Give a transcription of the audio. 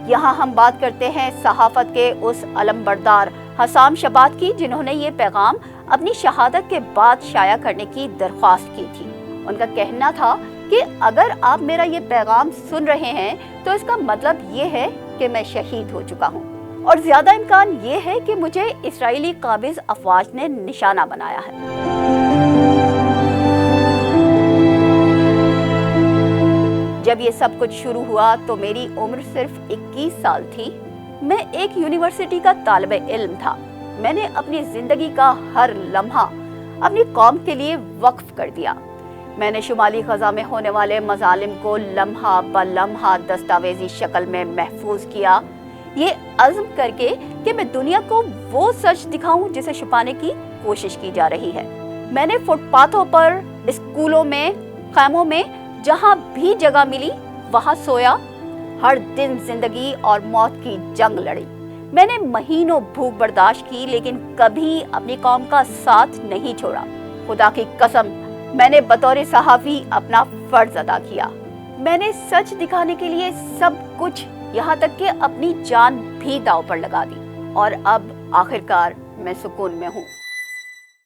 यहाँ हम बात करते हैं सहाफत के उस अलमबरदार हसाम शबात की, जिन्होंने ये पैगाम अपनी शहादत के बाद शाया करने की दरख्वास्त की थी। उनका कहना था कि अगर आप मेरा ये पैगाम सुन रहे हैं तो इसका मतलब ये है कि मैं शहीद हो चुका हूँ, और ज्यादा इम्कान ये है कि मुझे इस्राएली काबिज अफवाज ने निशाना बनाया है। जब ये सब कुछ शुरू हुआ तो मेरी उम्र सिर्फ 21 साल थी। मैं एक यूनिवर्सिटी का तालिबे इल्म था। मैंने अपनी जिंदगी का हर लम्हा अपनी कौम के लिए वक्फ कर दिया। मैंने शुमाली ग़ज़ा में होने वाले मज़ालिम को लम्हा ब लम्हा दस्तावेजी शक्ल में महफूज किया, ये अज़्म करके कि मैं दुनिया को वो सच दिखाऊं जिसे छुपाने की कोशिश की जा रही है। मैंने फुटपाथों पर, स्कूलों में, खैमों में जहां भी जगह मिली वहां सोया, हर दिन जिंदगी और मौत की जंग लड़ी। मैंने महीनों भूख बर्दाश्त की, लेकिन कभी अपनी कौम का साथ नहीं छोड़ा। खुदा की कसम, मैंने बतौर सहाफ़ी अपना फर्ज अदा किया। मैंने सच दिखाने के लिए सब कुछ, यहाँ तक कि अपनी जान भी दांव पर लगा दी, और अब आखिरकार मैं सुकून में हूँ।